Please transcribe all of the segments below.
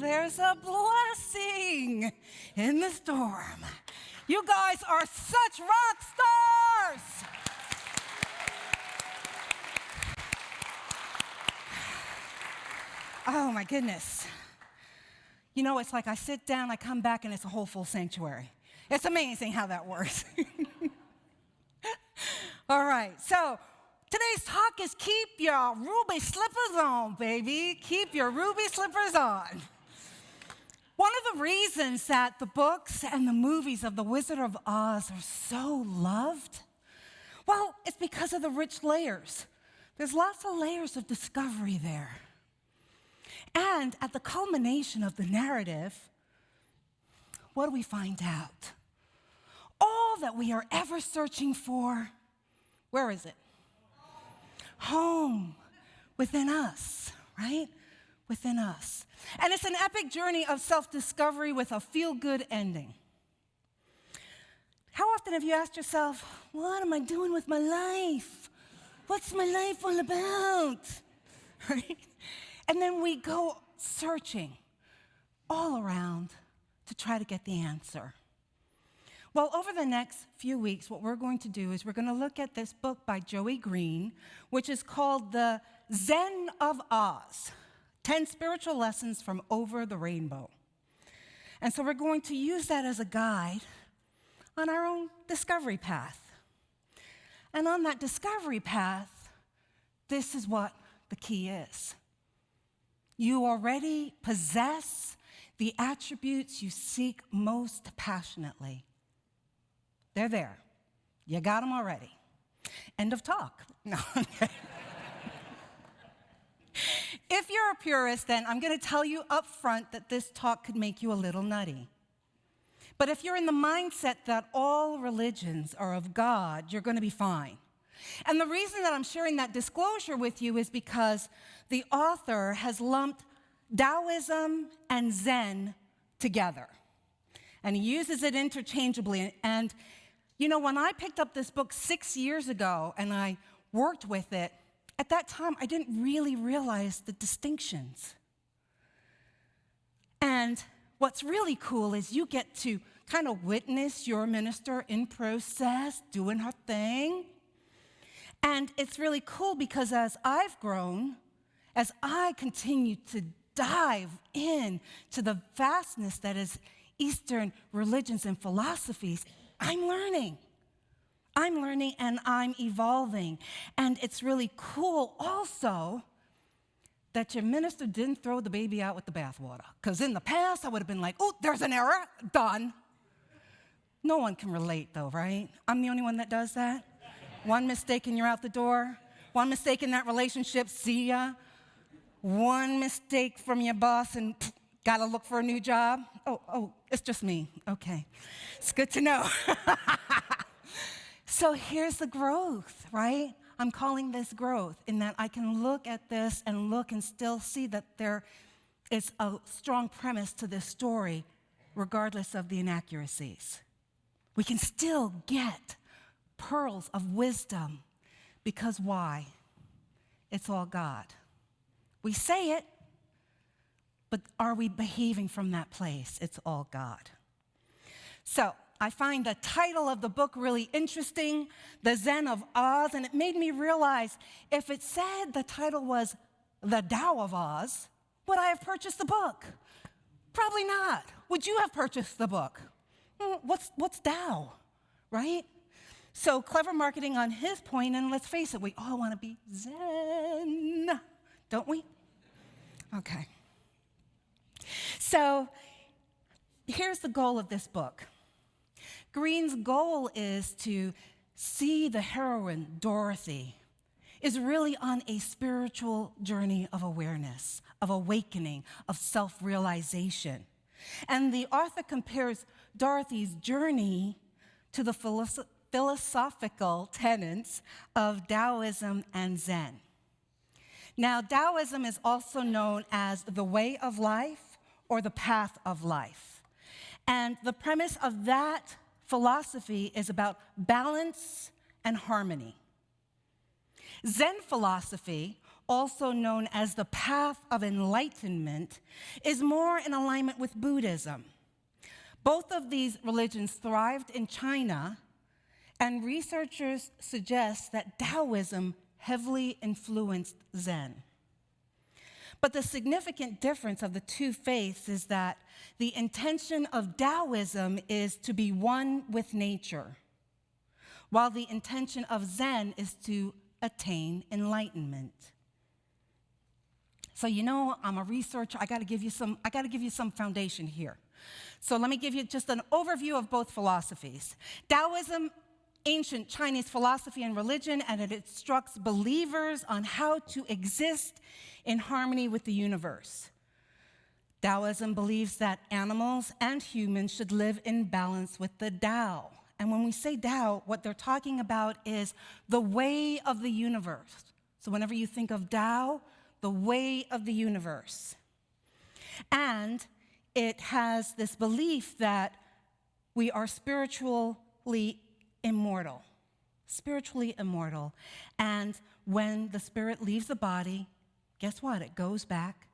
there's a blessing in the storm. You guys are such rock stars. Oh my goodness. You know, it's like I sit down, I come back, and it's a whole full sanctuary. It's amazing how that works. All right, so today's talk is keep your ruby slippers on, baby. Keep your ruby slippers on. One of the reasons that the books and the movies of The Wizard of Oz are so loved, well, it's because of the rich layers. There's lots of layers of discovery there. And at the culmination of the narrative, what do we find out? All that we are ever searching for, where is it? Home, within us, right? Within us. And it's an epic journey of self-discovery with a feel-good ending. How often have you asked yourself, what am I doing with my life? What's my life all about? Right? And then we go searching all around to try to get the answer. Well, over the next few weeks, what we're going to do is we're going to look at this book by Joey Green, which is called the Zen of Oz, 10 Spiritual Lessons from Over the Rainbow. And so we're going to use that as a guide on our own discovery path. And on that discovery path, this is what the key is. You already possess the attributes you seek most passionately. They're there. You got them already. End of talk. No. If you're a purist, then I'm going to tell you up front that this talk could make you a little nutty. But if you're in the mindset that all religions are of God, you're going to be fine. And the reason that I'm sharing that disclosure with you is because the author has lumped Taoism and Zen together. And he uses it interchangeably. And, you know, when I picked up this book 6 years ago and I worked with it, at that time I didn't really realize the distinctions. And what's really cool is you get to kind of witness your minister in process, doing her thing. And it's really cool because as I've grown, as I continue to dive in to the vastness that is Eastern religions and philosophies, I'm learning and I'm evolving. And it's really cool also that your minister didn't throw the baby out with the bathwater. Because in the past, I would have been like, oh, there's an error, done. No one can relate though, right? I'm the only one that does that. One mistake and you're out the door. One mistake in that relationship, see ya. One mistake from your boss and gotta look for a new job. Oh, it's just me. Okay, it's good to know. So here's the growth, right? I'm calling this growth in that I can look at this and look and still see that there is a strong premise to this story, regardless of the inaccuracies. We can still get pearls of wisdom because why? It's all God. We say it, but are we behaving from that place? It's all God. So I find the title of the book really interesting, The Zen of Oz, and it made me realize if it said the title was The Tao of Oz, would I have purchased the book? Probably not. Would you have purchased the book? What's Tao, right? So clever marketing on his point, and let's face it, we all want to be Zen, don't we? Okay. So here's the goal of this book. Green's goal is to see the heroine, Dorothy, is really on a spiritual journey of awareness, of awakening, of self-realization. And the author compares Dorothy's journey to the philosophical tenets of Taoism and Zen. Now, Taoism is also known as the way of life or the path of life. And the premise of that philosophy is about balance and harmony. Zen philosophy, also known as the path of enlightenment, is more in alignment with Buddhism. Both of these religions thrived in China, and researchers suggest that Taoism heavily influenced Zen. But the significant difference of the two faiths is that the intention of Taoism is to be one with nature, while the intention of Zen is to attain enlightenment. So I'm a researcher. I got to give you some foundation here. So let me give you just an overview of both philosophies. Taoism, ancient Chinese philosophy and religion, and it instructs believers on how to exist in harmony with the universe. Taoism believes that animals and humans should live in balance with the Tao. And when we say Tao, what they're talking about is the way of the universe. So whenever you think of Tao, the way of the universe. And it has this belief that we are spiritually immortal. Spiritually immortal. And when the spirit leaves the body, guess what? It goes back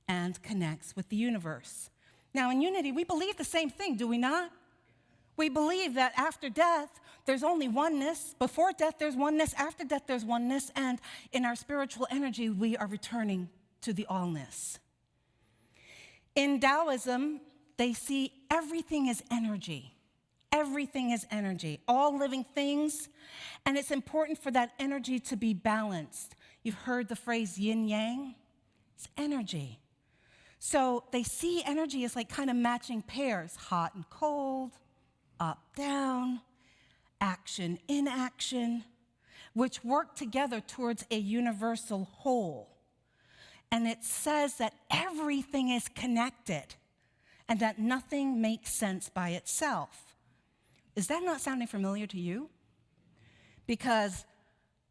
and connects with the universe. Now, in Unity, we believe the same thing, do we not? We believe that after death, there's only oneness. Before death, there's oneness. After death, there's oneness. And in our spiritual energy, we are returning to the allness. In Taoism, they see everything as energy. Everything is energy, all living things. And it's important for that energy to be balanced. You've heard the phrase yin-yang. It's energy. So they see energy as like kind of matching pairs, hot and cold, up, down, action, inaction, which work together towards a universal whole. And it says that everything is connected and that nothing makes sense by itself. Is that not sounding familiar to you? Because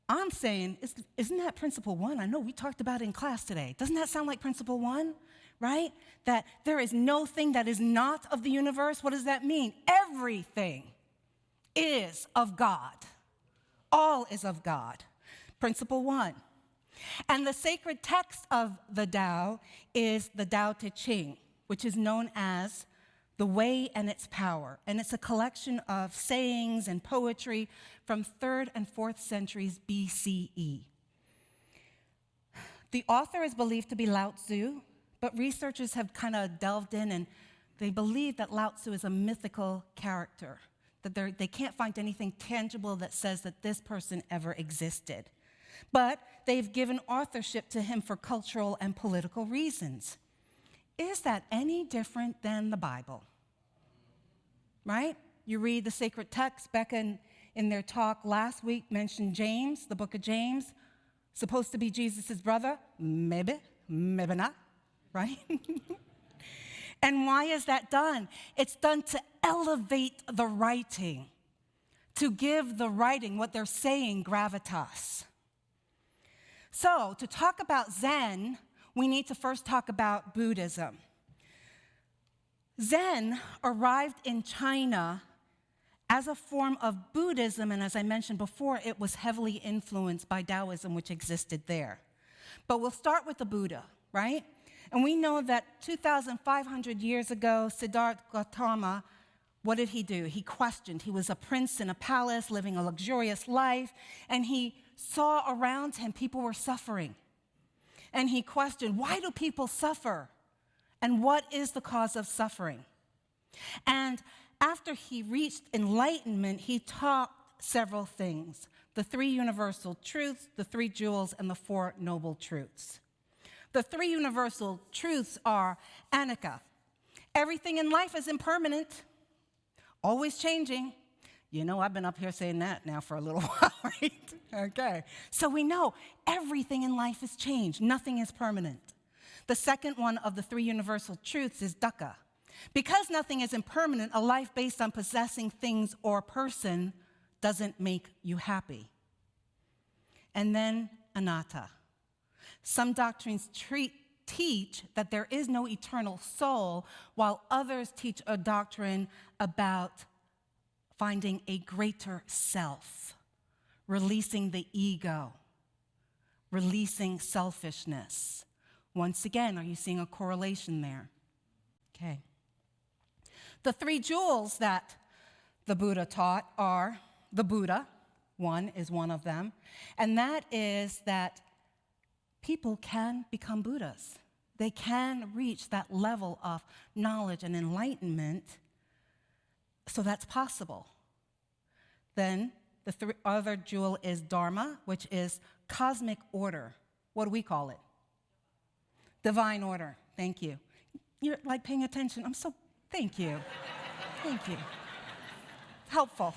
I'm saying, isn't that principle one? I know we talked about it in class today. Doesn't that sound like principle one? Right? That there is no thing that is not of the universe. What does that mean? Everything is of God. All is of God. Principle one. And the sacred text of the Tao is the Tao Te Ching, which is known as The Way and Its Power. And it's a collection of sayings and poetry from 3rd and 4th centuries BCE. The author is believed to be Lao Tzu, but researchers have kind of delved in and they believe that Lao Tzu is a mythical character, that they can't find anything tangible that says that this person ever existed. But they've given authorship to him for cultural and political reasons. Is that any different than the Bible? Right? You read the sacred text. Becca in their talk last week mentioned James, the book of James, supposed to be Jesus' brother. Maybe not, right? And why is that done? It's done to elevate the writing, to give the writing what they're saying gravitas. So, to talk about Zen, we need to first talk about Buddhism. Zen arrived in China as a form of Buddhism, and as I mentioned before, it was heavily influenced by Taoism, which existed there. But we'll start with the Buddha, right? And we know that 2,500 years ago, Siddhartha Gautama, what did he do? He questioned. He was a prince in a palace, living a luxurious life, and he saw around him people were suffering. And he questioned, why do people suffer? And what is the cause of suffering? And after he reached enlightenment, he taught several things: the 3 universal truths, the 3 jewels, and the 4 noble truths. The 3 universal truths are anicca. Everything in life is impermanent, always changing. You know, I've been up here saying that now for a little while, right? Okay. So we know everything in life is changed. Nothing is permanent. The second one of the 3 universal truths is dukkha. Because nothing is impermanent, a life based on possessing things or person doesn't make you happy. And then anatta. Some doctrines teach that there is no eternal soul, while others teach a doctrine about finding a greater self, releasing the ego, releasing selfishness. Once again, are you seeing a correlation there? Okay. The 3 jewels that the Buddha taught are the Buddha, one is one of them, and that is that people can become Buddhas. They can reach that level of knowledge and enlightenment, so that's possible. Then the other jewel is Dharma, which is cosmic order. What do we call it? Divine order. Thank you. You're like paying attention. Thank you. Thank you. Helpful.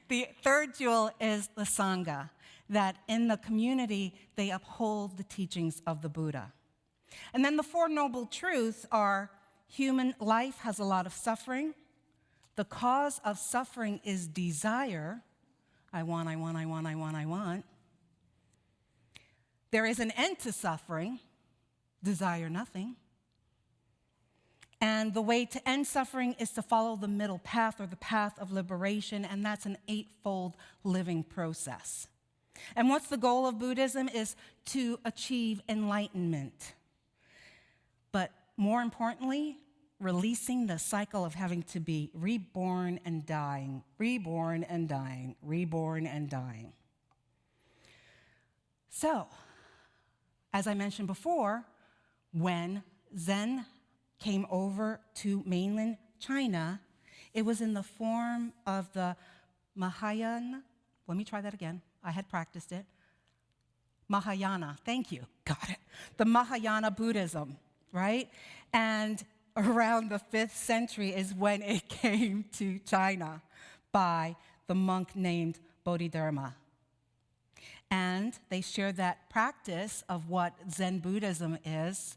The third jewel is the Sangha, that in the community they uphold the teachings of the Buddha. And then the 4 noble truths are human life has a lot of suffering. The cause of suffering is desire. I want. There is an end to suffering. Desire nothing. And the way to end suffering is to follow the middle path or the path of liberation, and that's an 8-fold living process. And what's the goal of Buddhism is to achieve enlightenment. But more importantly, releasing the cycle of having to be reborn and dying, reborn and dying, reborn and dying. So, as I mentioned before, when Zen came over to mainland China, it was in the form of the Mahayana. Let me try that again. I had practiced it. Mahayana. Thank you. Got it. The Mahayana Buddhism, right? And around the 5th century is when it came to China by the monk named Bodhidharma. And they shared that practice of what Zen Buddhism is,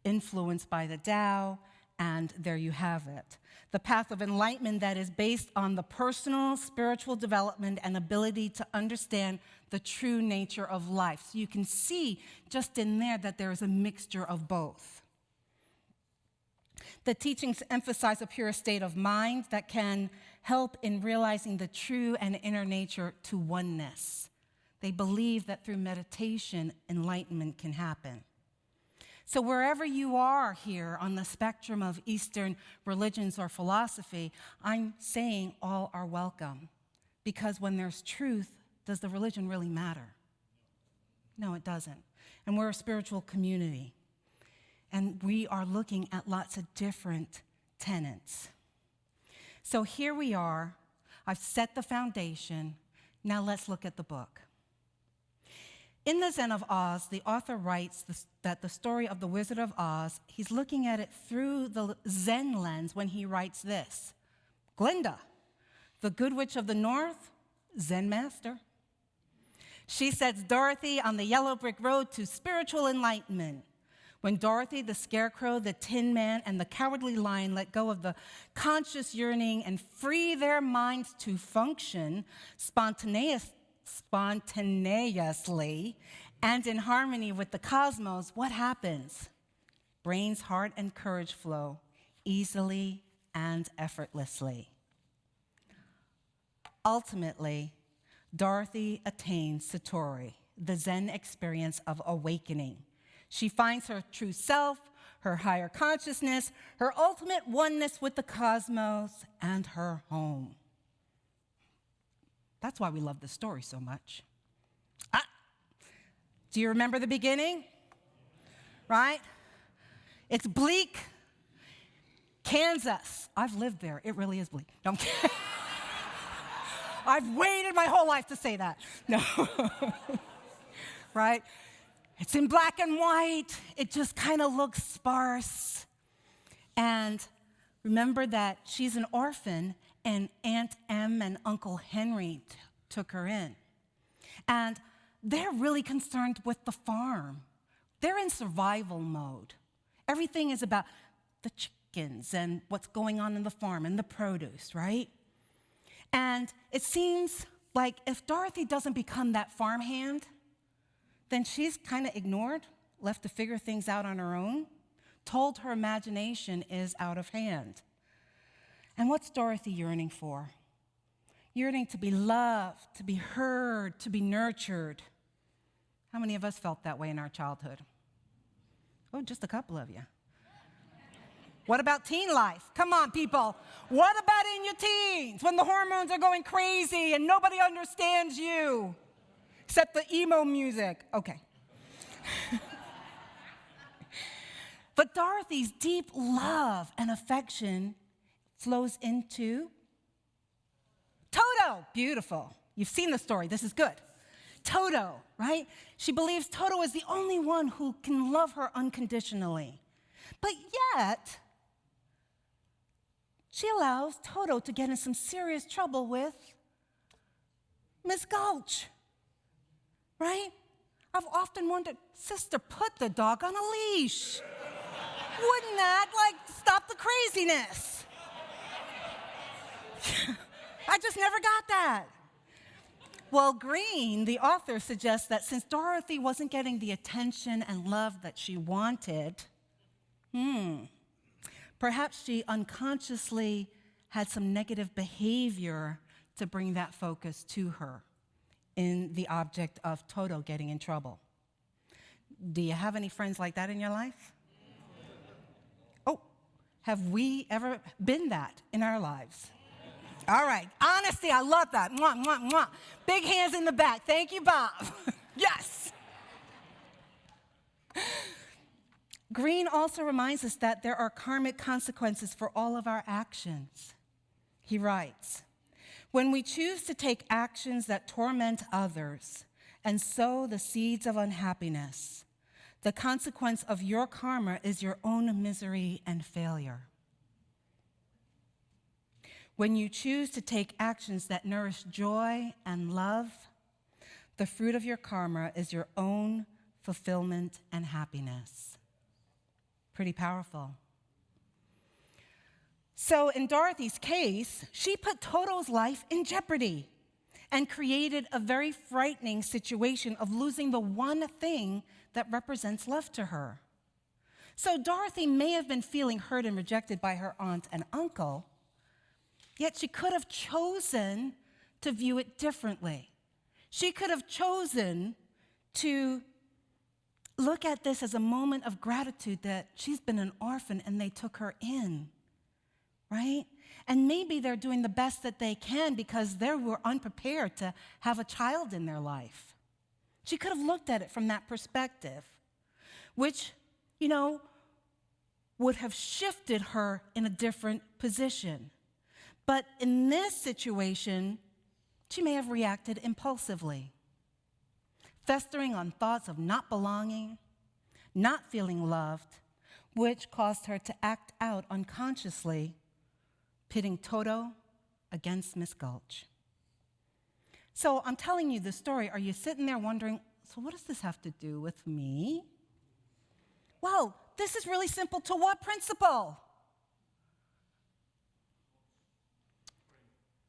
influenced by the Tao, and there you have it. The path of enlightenment that is based on the personal spiritual development and ability to understand the true nature of life. So you can see just in there that there is a mixture of both. The teachings emphasize a pure state of mind that can help in realizing the true and inner nature to oneness. They believe that through meditation, enlightenment can happen. So wherever you are here on the spectrum of Eastern religions or philosophy, I'm saying all are welcome. Because when there's truth, does the religion really matter? No, it doesn't. And we're a spiritual community. And we are looking at lots of different tenets. So here we are. I've set the foundation. Now let's look at the book. In the Zen of Oz, the author writes that the story of the Wizard of Oz, he's looking at it through the Zen lens when he writes this. Glinda, the Good Witch of the North, Zen master. She sets Dorothy on the yellow brick road to spiritual enlightenment. When Dorothy, the Scarecrow, the Tin Man, and the Cowardly Lion let go of the conscious yearning and free their minds to function spontaneously and in harmony with the cosmos, what happens? Brains, heart, and courage flow easily and effortlessly. Ultimately, Dorothy attains Satori, the Zen experience of awakening. She finds her true self, her higher consciousness, her ultimate oneness with the cosmos, and her home. That's why we love this story so much. Do you remember the beginning? Right? It's bleak. Kansas. I've lived there. It really is bleak. No, I'm kidding. I've waited my whole life to say that. No. Right? It's in black and white. It just kind of looks sparse. And remember that she's an orphan, and Aunt Em and Uncle Henry took her in. And they're really concerned with the farm. They're in survival mode. Everything is about the chickens and what's going on in the farm and the produce, right? And it seems like if Dorothy doesn't become that farmhand, then she's kind of ignored, left to figure things out on her own, told her imagination is out of hand. And what's Dorothy yearning for? Yearning to be loved, to be heard, to be nurtured. How many of us felt that way in our childhood? Oh, just a couple of you. What about teen life? Come on, people. What about in your teens when the hormones are going crazy and nobody understands you except the emo music? Okay. But Dorothy's deep love and affection flows into Toto. Beautiful. You've seen the story. This is good. Toto, right? She believes Toto is the only one who can love her unconditionally. But yet, she allows Toto to get in some serious trouble with Miss Gulch, right? I've often wondered, sister, put the dog on a leash. Wouldn't that, stop the craziness? I just never got that. Well, Green, the author, suggests that since Dorothy wasn't getting the attention and love that she wanted, perhaps she unconsciously had some negative behavior to bring that focus to her in the object of Toto getting in trouble. Do you have any friends like that in your life? Oh, have we ever been that in our lives? All right, honesty, I love that. Mwah, mwah, mwah. Big hands in the back. Thank you, Bob. Yes. Green also reminds us that there are karmic consequences for all of our actions. He writes, when we choose to take actions that torment others and sow the seeds of unhappiness, the consequence of your karma is your own misery and failure. When you choose to take actions that nourish joy and love, the fruit of your karma is your own fulfillment and happiness. Pretty powerful. So in Dorothy's case, she put Toto's life in jeopardy and created a very frightening situation of losing the one thing that represents love to her. So Dorothy may have been feeling hurt and rejected by her aunt and uncle, yet she could have chosen to view it differently. She could have chosen to look at this as a moment of gratitude that she's been an orphan and they took her in, right? And maybe they're doing the best that they can because they were unprepared to have a child in their life. She could have looked at it from that perspective, which, would have shifted her in a different position. But in this situation, she may have reacted impulsively, festering on thoughts of not belonging, not feeling loved, which caused her to act out unconsciously, pitting Toto against Miss Gulch. So I'm telling you this story. Are you sitting there wondering, so what does this have to do with me? Well, this is really simple. To what principle?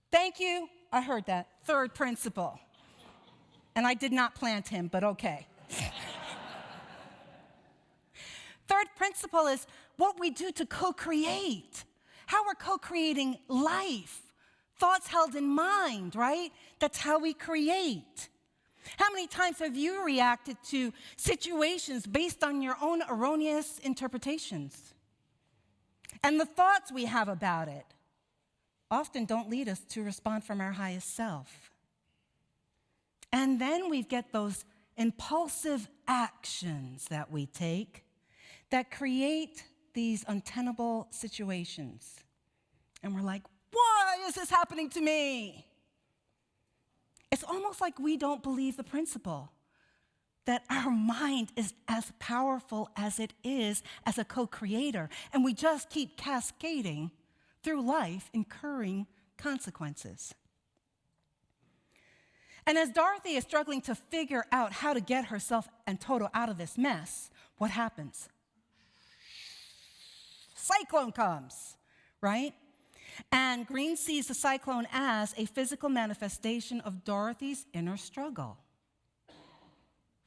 Thank you. I heard that. Third principle. And I did not plant him, but okay. Third principle is what we do to co-create. How we're co-creating life. Thoughts held in mind, right? That's how we create. How many times have you reacted to situations based on your own erroneous interpretations? And the thoughts we have about it often don't lead us to respond from our highest self. And then we get those impulsive actions that we take that create these untenable situations. And we're like, why is this happening to me? It's almost like we don't believe the principle that our mind is as powerful as it is as a co-creator, and we just keep cascading through life, incurring consequences. And as Dorothy is struggling to figure out how to get herself and Toto out of this mess, what happens? Cyclone comes, right? And Green sees the cyclone as a physical manifestation of Dorothy's inner struggle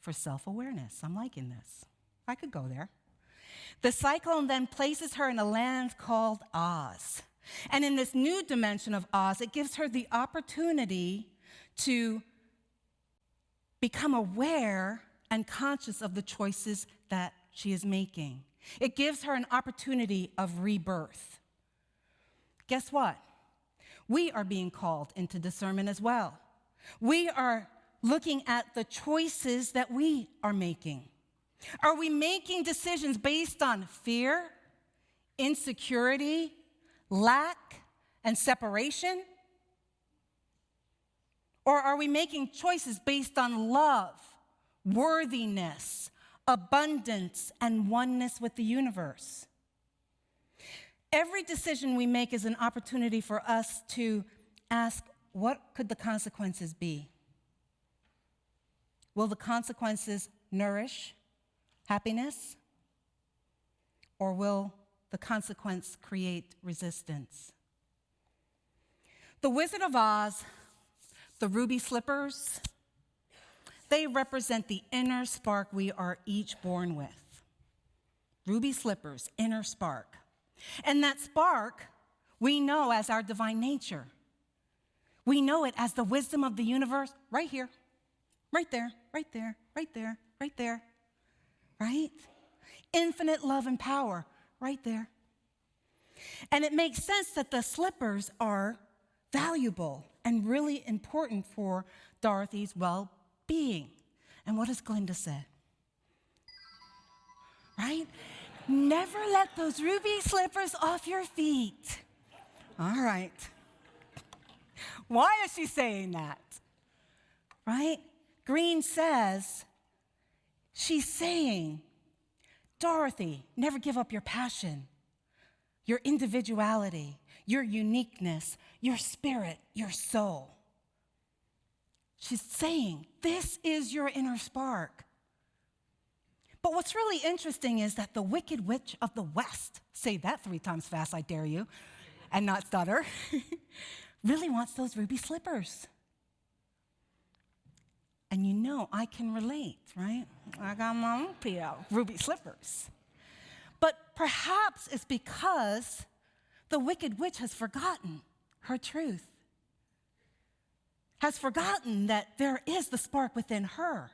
for self-awareness. I'm liking this. I could go there. The cyclone then places her in a land called Oz. And in this new dimension of Oz, it gives her the opportunity to become aware and conscious of the choices that she is making. It gives her an opportunity of rebirth. Guess what? We are being called into discernment as well. We are looking at the choices that we are making. Are we making decisions based on fear, insecurity, lack, and separation? Or are we making choices based on love, worthiness, abundance, and oneness with the universe? Every decision we make is an opportunity for us to ask, what could the consequences be? Will the consequences nourish happiness? Or will the consequence create resistance? The Wizard of Oz, the ruby slippers, they represent the inner spark we are each born with. Ruby slippers, inner spark. And that spark we know as our divine nature. We know it as the wisdom of the universe right here, right there, right there, right there, right there, right? Infinite love and power right there. And it makes sense that the slippers are valuable and really important for Dorothy's well-being. And what does Glinda say? Right? Never let those ruby slippers off your feet. All right. Why is she saying that? Right? Green says, she's saying, Dorothy, never give up your passion, your individuality, your uniqueness, your spirit, your soul. She's saying, this is your inner spark. But what's really interesting is that the Wicked Witch of the West, say that 3 times fast, I dare you, and not stutter, really wants those ruby slippers. And you know, I can relate, right? I got my own pair of ruby slippers. But perhaps it's because the Wicked Witch has forgotten her truth, has forgotten that there is the spark within her.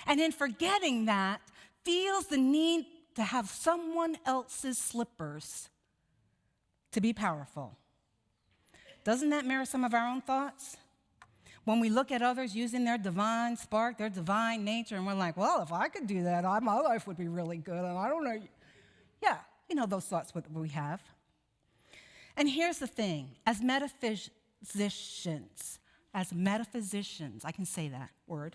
And in forgetting that, feels the need to have someone else's slippers to be powerful. Doesn't that mirror some of our own thoughts? When we look at others using their divine spark, their divine nature, and we're like, well, if I could do that, my life would be really good, and I don't know. Yeah, you know those thoughts we have. And here's the thing, as metaphysicians, I can say that word,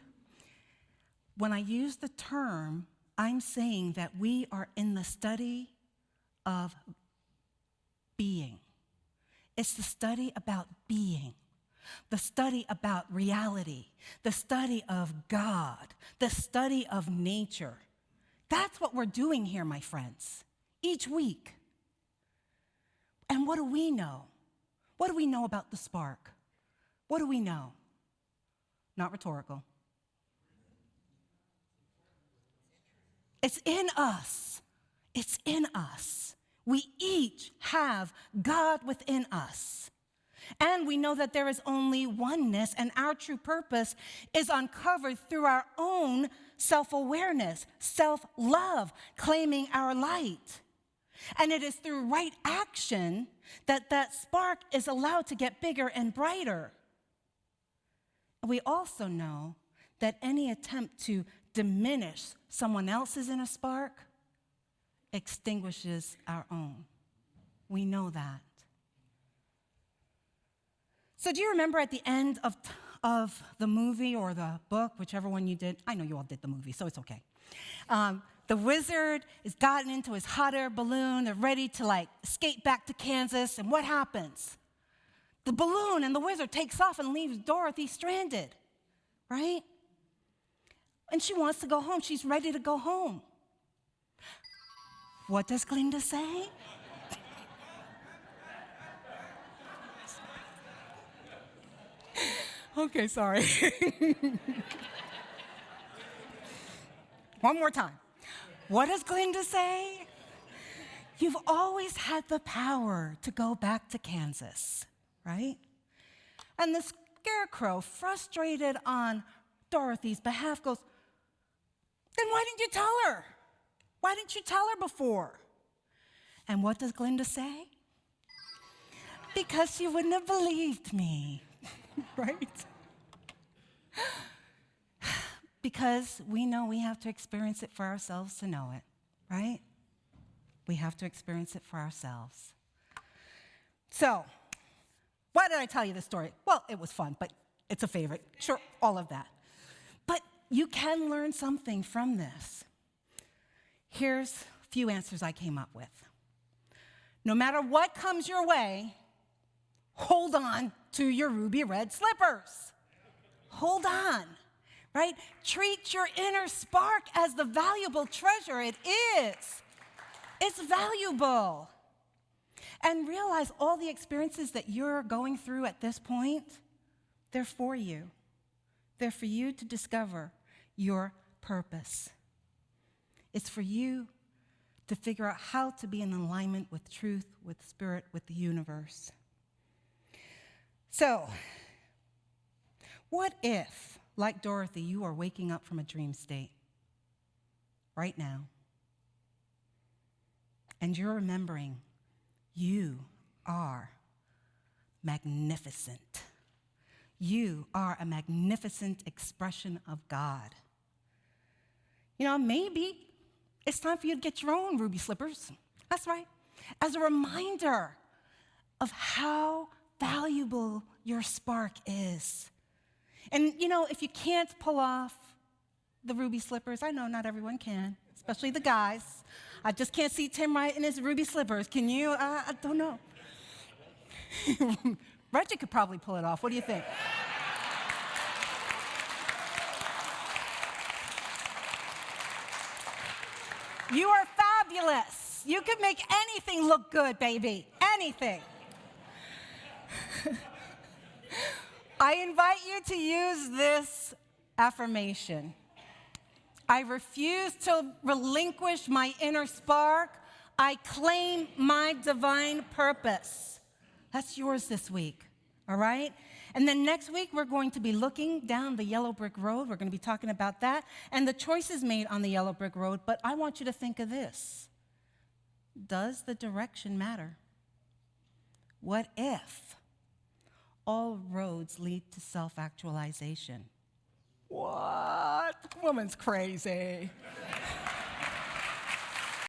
when I use the term, I'm saying that we are in the study of being. It's the study about being, the study about reality, the study of God, the study of nature. That's what we're doing here, my friends, each week. And what do we know? What do we know about the spark? What do we know? Not rhetorical. It's in us. It's in us. We each have God within us. And we know that there is only oneness, and our true purpose is uncovered through our own self-awareness, self-love, claiming our light. And it is through right action that that spark is allowed to get bigger and brighter. We also know that any attempt to diminish someone else's inner spark extinguishes our own. We know that. So do you remember at the end of the movie or the book, whichever one you did? I know you all did the movie, so it's okay. The wizard has gotten into his hot air balloon. They're ready to escape back to Kansas. And what happens? The balloon and the wizard takes off and leaves Dorothy stranded, right? And she wants to go home. She's ready to go home. What does Glinda say? Okay, sorry. One more time. What does Glinda say? You've always had the power to go back to Kansas, right? And the scarecrow, frustrated on Dorothy's behalf, goes, Then why didn't you tell her? Why didn't you tell her before? And what does Glinda say? Because she wouldn't have believed me, right? Because we know we have to experience it for ourselves to know it, right? We have to experience it for ourselves. So, why did I tell you this story? Well, it was fun, but it's a favorite. Sure, all of that. But you can learn something from this. Here's a few answers I came up with. No matter what comes your way, hold on to your ruby red slippers. Hold on, right? Treat your inner spark as the valuable treasure it is. It's valuable. And realize all the experiences that you're going through at this point, they're for you. They're for you to discover your purpose. It's for you to figure out how to be in alignment with truth, with spirit, with the universe. So, what if, like Dorothy, you are waking up from a dream state right now, and you're remembering you are magnificent. You are a magnificent expression of God. Maybe it's time for you to get your own ruby slippers. That's right. As a reminder of how valuable your spark is. And, if you can't pull off the ruby slippers, I know not everyone can, especially the guys. I just can't see Tim Wright in his ruby slippers. Can you? I don't know. Reggie could probably pull it off. What do you think? You are fabulous. You can make anything look good, baby. Anything. I invite you to use this affirmation. I refuse to relinquish my inner spark. I claim my divine purpose. That's yours this week, all right? And then next week, we're going to be looking down the yellow brick road. We're going to be talking about that and the choices made on the yellow brick road. But I want you to think of this. Does the direction matter? What if all roads lead to self-actualization? What? Woman's crazy.